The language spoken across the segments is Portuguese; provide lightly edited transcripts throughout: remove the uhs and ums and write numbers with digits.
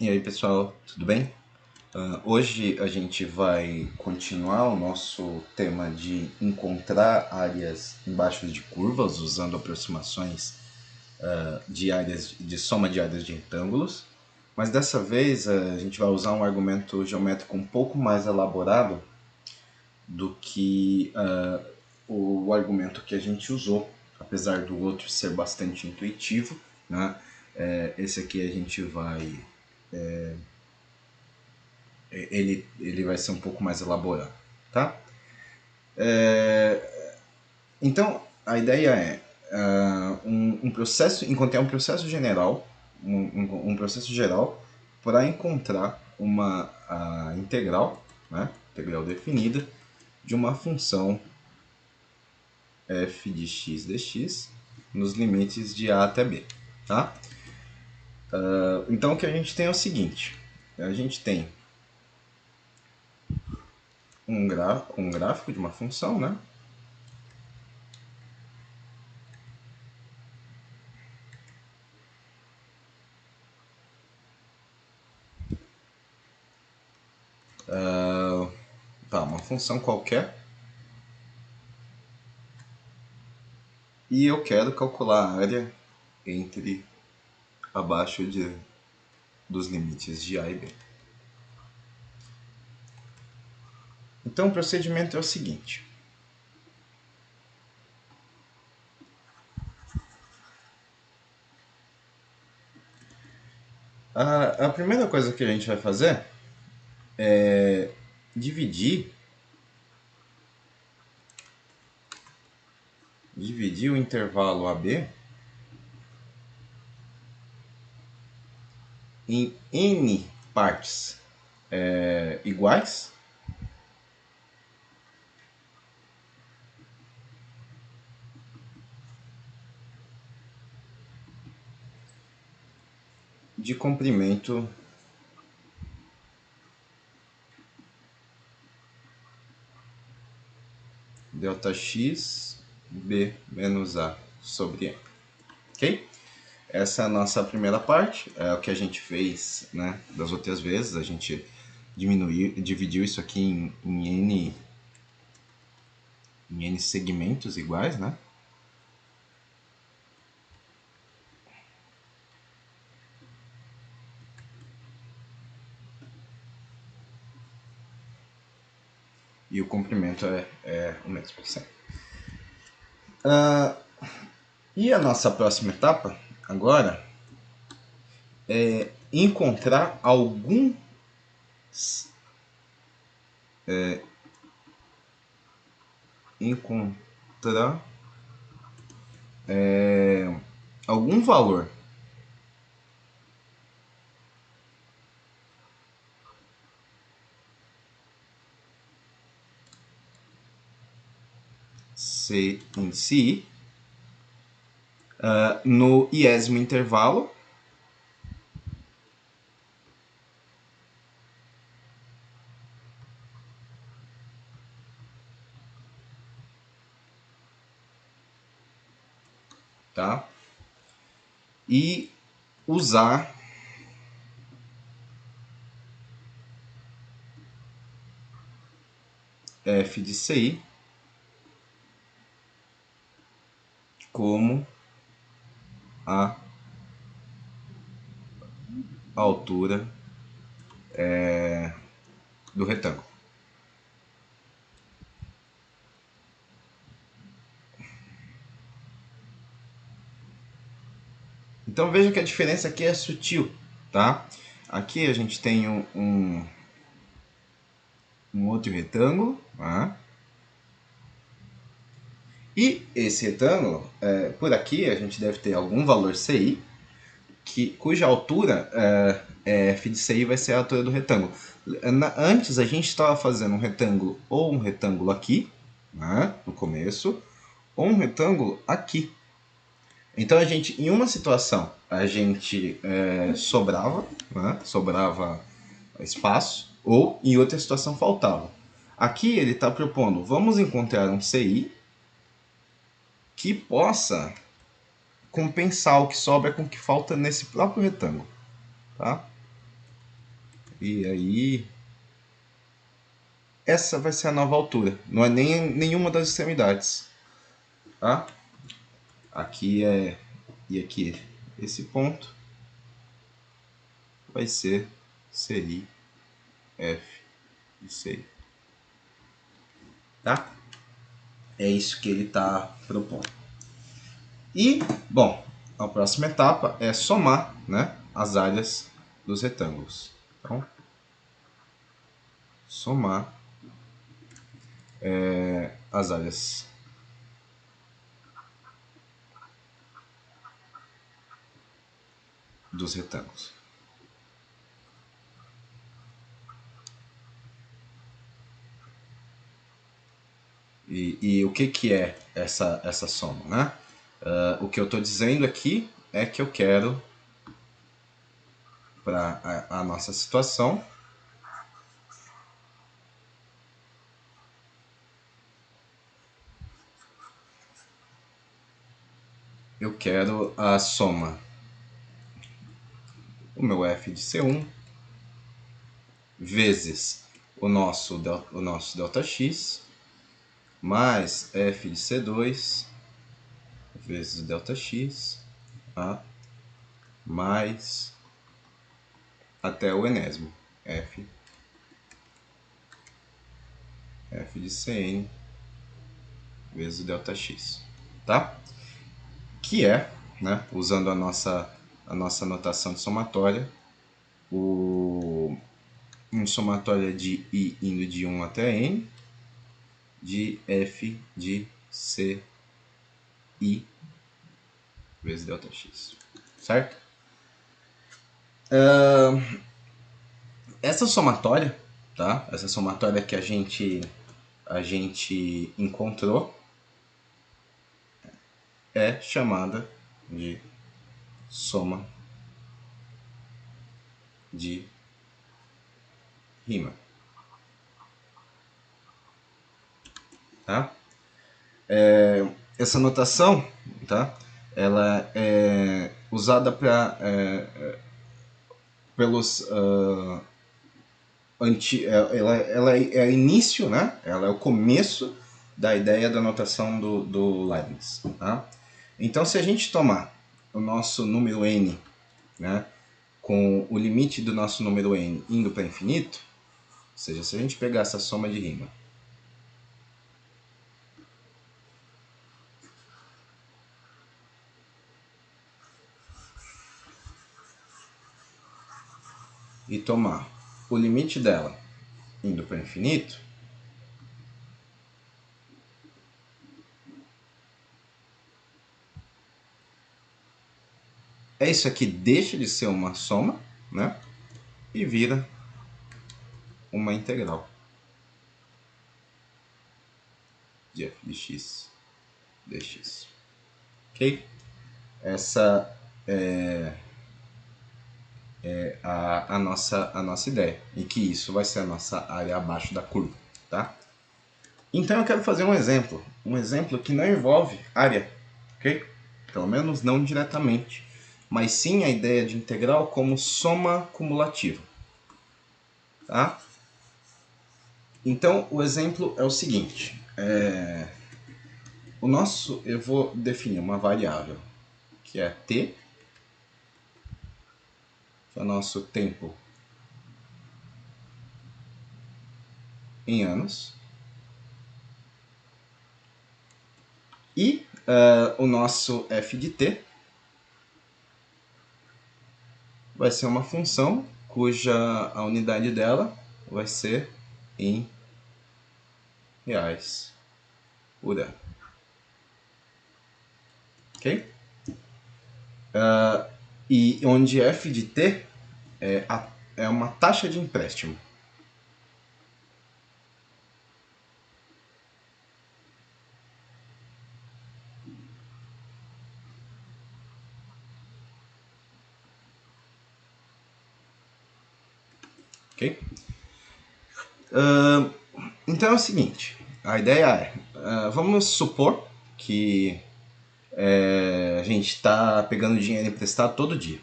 E aí pessoal, tudo bem? Hoje a gente vai continuar o nosso tema de encontrar áreas embaixo de curvas usando aproximações de áreas de soma de áreas de retângulos, mas dessa vez a gente vai usar um argumento geométrico um pouco mais elaborado do que o argumento que a gente usou, apesar do outro ser bastante intuitivo, né? Esse aqui a gente vai ele vai ser um pouco mais elaborado, tá? Então, a ideia é um processo, encontrar um processo general, um processo geral para encontrar uma integral, né, integral definida de uma função f de x dx nos limites de a até b, tá? Então o que a gente tem é o seguinte: a gente tem um gráfico de uma função, né? Tá, uma função qualquer. E eu quero calcular a área entre abaixo dos limites de A e B. Então o procedimento é o seguinte. A primeira coisa que a gente vai fazer é dividir o intervalo AB em N partes iguais de comprimento Δx B menos A sobre N. Ok? Essa é a nossa primeira parte, é o que a gente fez, né, das outras vezes. A gente dividiu isso aqui em N segmentos iguais, né? E o comprimento é o mesmo, sempre. E a nossa próxima etapa, agora, é encontrar encontrar algum valor C em si no iésimo intervalo tá? E usar f de CI como a altura do retângulo. Então veja que a diferença aqui é sutil, tá? Aqui a gente tem um outro retângulo, tá? E esse retângulo, por aqui a gente deve ter algum valor CI, cuja altura f de CI vai ser a altura do retângulo. Antes a gente estava fazendo um retângulo ou um retângulo aqui, né, no começo, ou um retângulo aqui. Então a gente, em uma situação, a gente sobrava, né, sobrava espaço, ou em outra situação faltava. Aqui ele está propondo, vamos encontrar um CI que possa compensar o que sobra com o que falta nesse próprio retângulo. Tá? E aí, essa vai ser a nova altura. Não é nem nenhuma das extremidades. Tá? Aqui é... E aqui, esse ponto vai ser CI, F e CI. Tá? É isso que ele está propondo. E, bom, a próxima etapa é somar, né, as áreas dos retângulos. Então, somar as áreas dos retângulos. E o que é essa soma, né? O que eu estou dizendo aqui é que eu quero, para a nossa situação, eu quero a soma, o meu f de C1, vezes o nosso ΔX, mais f de C2, vezes ΔX, tá? Mais até o enésimo, f de Cn vezes o ΔX, tá? Que é, né, usando a nossa notação de somatória, um somatória de I indo de 1 até N, de F de C I vezes ΔX, certo? Essa somatória, tá? Essa somatória que a gente encontrou é chamada de soma de rima, tá? Essa notação, tá? Ela é usada para pelos ela é início, né? Ela é o começo da ideia da notação do Leibniz, tá? Então, se a gente tomar o nosso número n, né, com o limite do nosso número n indo para infinito, ou seja, se a gente pegar essa soma de rima e tomar o limite dela indo para infinito, isso aqui deixa de ser uma soma, né, e vira uma integral de f de x dx. Ok? Essa é a nossa ideia, e que isso vai ser a nossa área abaixo da curva, tá? Então eu quero fazer um exemplo que não envolve área, ok? Pelo menos não diretamente, mas sim a ideia de integral como soma cumulativa, tá? Então o exemplo é o seguinte, eu vou definir uma variável que é t, que é o nosso tempo em anos, e o nosso f de t vai ser uma função cuja a unidade dela vai ser em reais por ano. Ok? E onde f de t é uma taxa de empréstimo. Ok? Então é o seguinte, a ideia é, vamos supor que a gente está pegando dinheiro emprestado todo dia,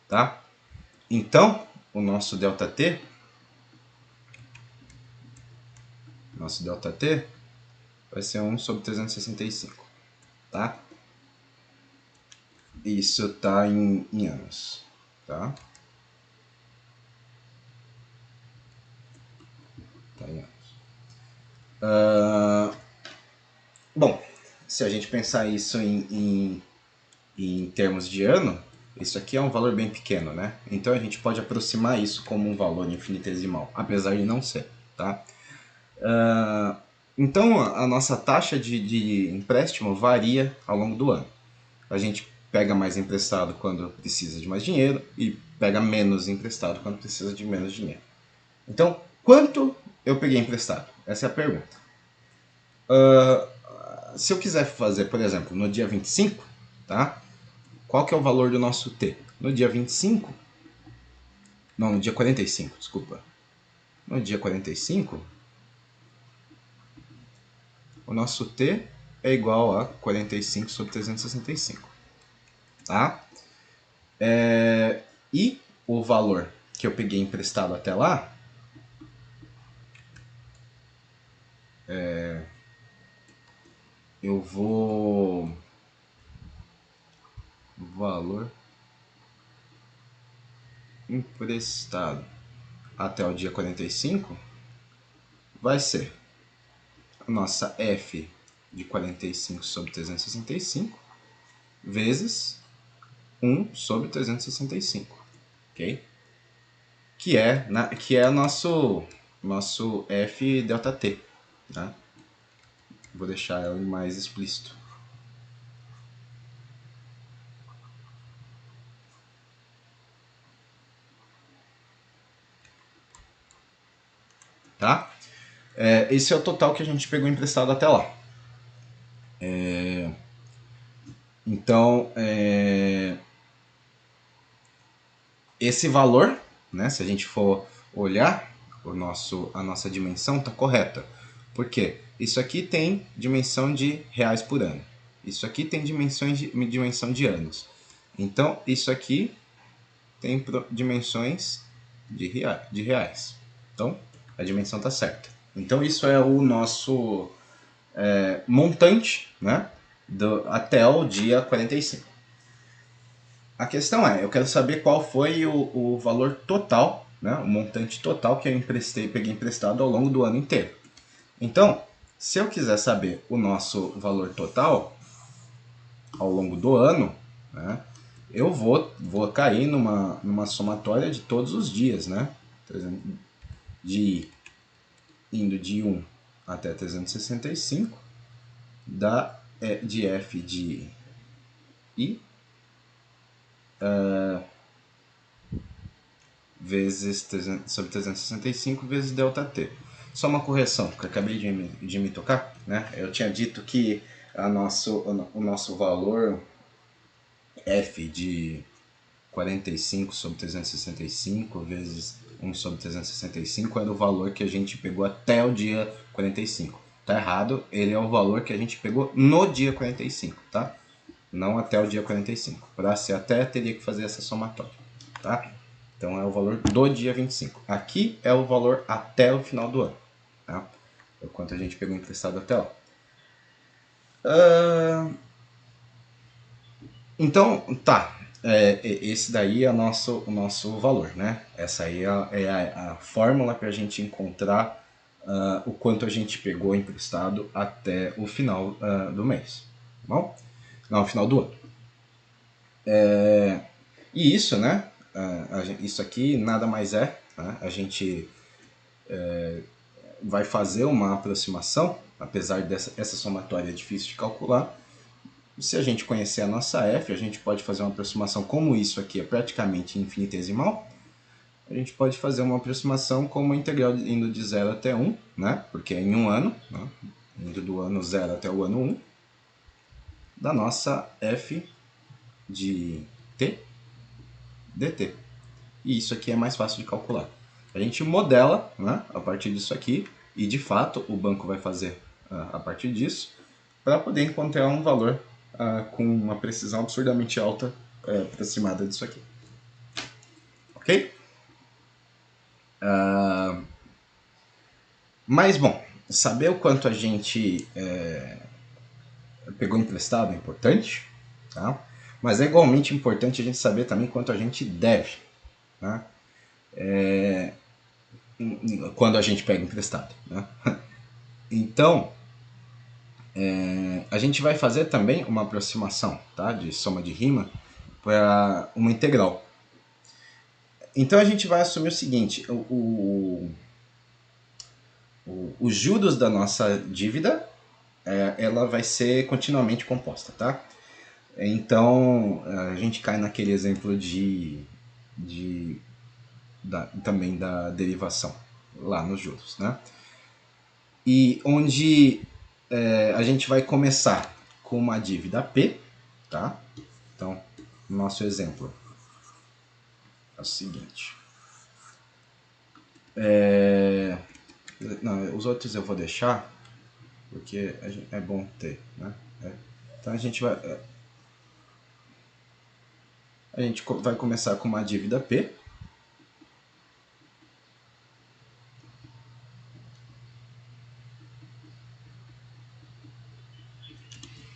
tá? Então, o nosso ΔT, vai ser 1 sobre 365, tá? Isso está em anos, tá? Tá em anos. Bom, se a gente pensar isso em termos de ano, isso aqui é um valor bem pequeno, né? Então a gente pode aproximar isso como um valor infinitesimal, apesar de não ser, tá? Então a nossa taxa de empréstimo varia ao longo do ano. A gente pega mais emprestado quando precisa de mais dinheiro e pega menos emprestado quando precisa de menos dinheiro. Então, quanto eu peguei emprestado? Essa é a pergunta. Se eu quiser fazer, por exemplo, no dia 25, tá? Qual que é o valor do nosso T? No dia 25, não, no dia 45, desculpa. No dia 45, o nosso T é igual a 45 sobre 365, tá? E o valor que eu peguei emprestado até lá eu vou valor emprestado até o dia 45 vai ser a nossa F de 45 sobre 365 vezes 1 sobre 365, ok? Que é nosso F ΔT, tá? Vou deixar ela mais explícito. Tá? Esse é o total que a gente pegou emprestado até lá. Então, esse valor, né, se a gente for olhar, a nossa dimensão está correta. Por quê? Isso aqui tem dimensão de reais por ano. Isso aqui tem dimensão de anos. Então, isso aqui tem dimensões de reais. Então, a dimensão está certa. Então, isso é o nosso montante, né, até o dia 45. A questão é, eu quero saber qual foi o valor total, né, o montante total que eu peguei emprestado ao longo do ano inteiro. Então, se eu quiser saber o nosso valor total ao longo do ano, né, eu vou cair numa somatória de todos os dias, né? Indo de 1 até 365, de F de I vezes sobre 365 vezes ΔT. Só uma correção, que eu acabei de me tocar, né? Eu tinha dito que o nosso valor F de 45 sobre 365 vezes 1 sobre 365 era o valor que a gente pegou até o dia 45. Tá errado, ele é o valor que a gente pegou no dia 45, tá? Não até o dia 45. Para ser até, teria que fazer essa somatória, tá? Então é o valor do dia 25. Aqui é o valor até o final do ano, tá? É o quanto a gente pegou emprestado até lá. Então, tá. Esse daí é o nosso valor, né? Essa aí é a fórmula para a gente encontrar o quanto a gente pegou emprestado até o final do mês. Tá bom? Não, final do ano. E isso, né? Isso aqui nada mais é. Né? A gente vai fazer uma aproximação, apesar essa somatória é difícil de calcular. Se a gente conhecer a nossa F, a gente pode fazer uma aproximação como isso aqui é praticamente infinitesimal. A gente pode fazer uma aproximação como uma integral indo de 0 até 1, né? Porque é em um ano, né? Indo do ano 0 até o ano 1, da nossa F de t dt. E isso aqui é mais fácil de calcular. A gente modela, né, a partir disso aqui, e de fato o banco vai fazer a partir disso, para poder encontrar um valor com uma precisão absurdamente alta aproximada disso aqui. Ok? Mas, bom, saber o quanto a gente pegou emprestado é importante, tá? Mas é igualmente importante a gente saber também quanto a gente deve, né? Quando a gente pega emprestado, né? Então, a gente vai fazer também uma aproximação, tá? De soma de rima para uma integral. Então a gente vai assumir o seguinte: os juros da nossa dívida ela vai ser continuamente composta, tá? Então a gente cai naquele exemplo também da derivação lá nos juros, né? E onde a gente vai começar com uma dívida P, tá? Então, nosso exemplo é o seguinte. Não, os outros eu vou deixar, porque é bom ter, né? Então a gente vai começar com uma dívida P.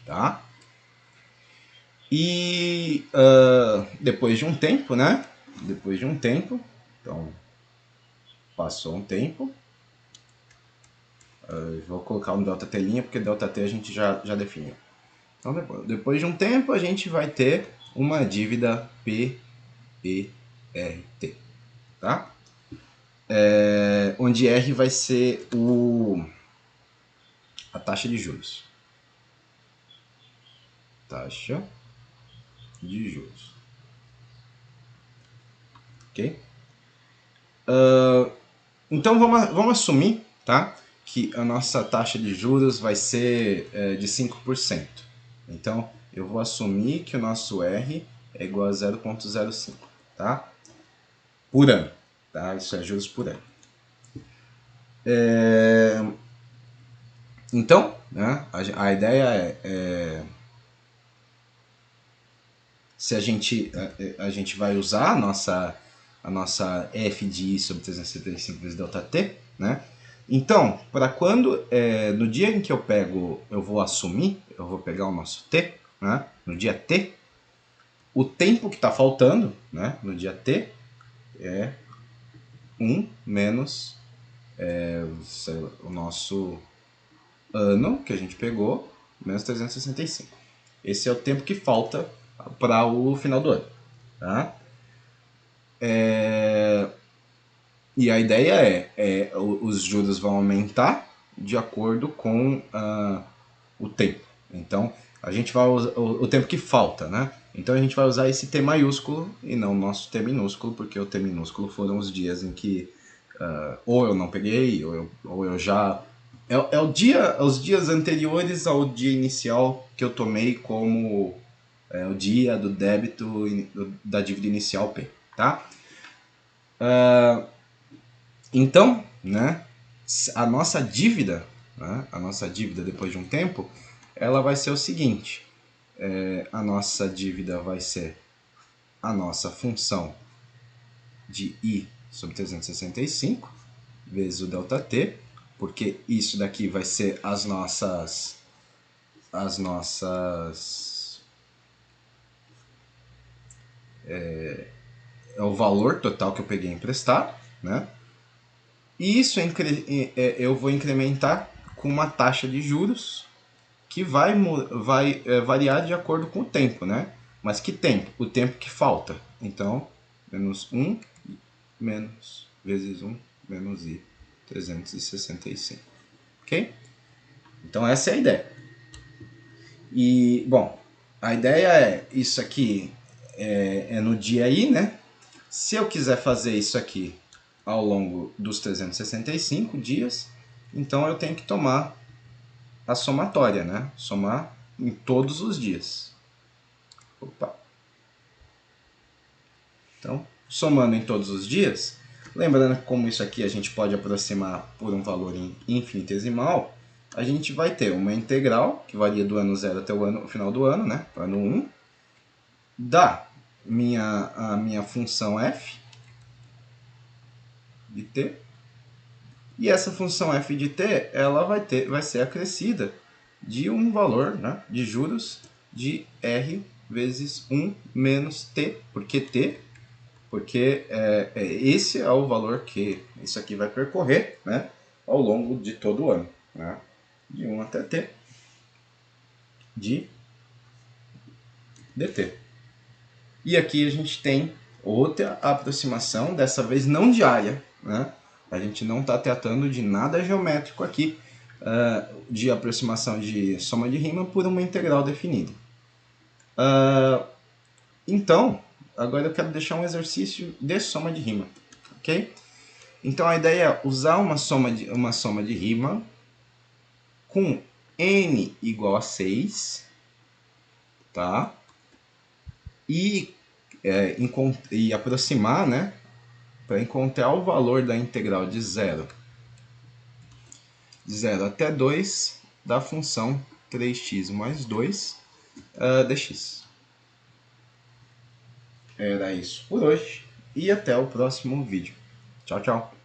Tá? E depois de um tempo, né? Depois de um tempo, então passou um tempo, vou colocar um ΔT linha porque ΔT a gente já definiu. Então depois de um tempo a gente vai ter uma dívida PERT, tá? Onde R vai ser a taxa de juros. Taxa de juros. Ok? Então vamos assumir, tá? Que a nossa taxa de juros vai ser de 5%. Então eu vou assumir que o nosso R é igual a 0,05, tá? Por ano, tá? Isso é juros por ano. Então, né, a ideia se a gente vai usar a nossa f de i sobre 375 vezes ΔT, né? Então, para quando, no dia em que eu vou assumir, eu vou pegar o nosso t, né? No dia t, o tempo que está faltando, né? No dia t, é 1 menos o nosso ano que a gente pegou, menos 365. Esse é o tempo que falta para o final do ano. Tá? E a ideia os juros vão aumentar de acordo com o tempo. Então, a gente vai usar o tempo que falta, né? Então a gente vai usar esse T maiúsculo e não o nosso T minúsculo, porque o T minúsculo foram os dias em que ou eu não peguei, ou eu já... os dias anteriores ao dia inicial que eu tomei como o dia do débito da dívida inicial P, tá? Então, né, a nossa dívida, né, depois de um tempo, ela vai ser o seguinte: a nossa dívida vai ser a nossa função de i sobre 365 vezes o ΔT, porque isso daqui vai ser é o valor total que eu peguei emprestado, né? E isso eu vou incrementar com uma taxa de juros que vai variar de acordo com o tempo, né? Mas que tempo? O tempo que falta. Então, menos 1 menos vezes 1 menos i 365. Ok? Então essa é a ideia. E, bom, a ideia isso aqui é no dia i, né? Se eu quiser fazer isso aqui ao longo dos 365 dias, então eu tenho que tomar a somatória, né? Somar em todos os dias. Opa. Então, somando em todos os dias, lembrando que como isso aqui a gente pode aproximar por um valor infinitesimal, a gente vai ter uma integral, que varia do ano 0 até o final do ano, né? Ano 1, da a minha função f de t, E essa função f de t, ela vai ser acrescida de um valor, né, de juros de r vezes 1 menos t, porque t, porque esse é o valor que isso aqui vai percorrer, né, ao longo de todo o ano, né, de 1 até t de dt. E aqui a gente tem outra aproximação, dessa vez não diária, né? A gente não está tratando de nada geométrico aqui, de aproximação de soma de Riemann por uma integral definida. Então, agora eu quero deixar um exercício de soma de Riemann, ok? Então a ideia é usar uma soma de Riemann com n igual a 6, tá? E aproximar, né, para encontrar o valor da integral de 0 até 2 da função 3x mais 2 dx. Era isso por hoje e até o próximo vídeo. Tchau, tchau.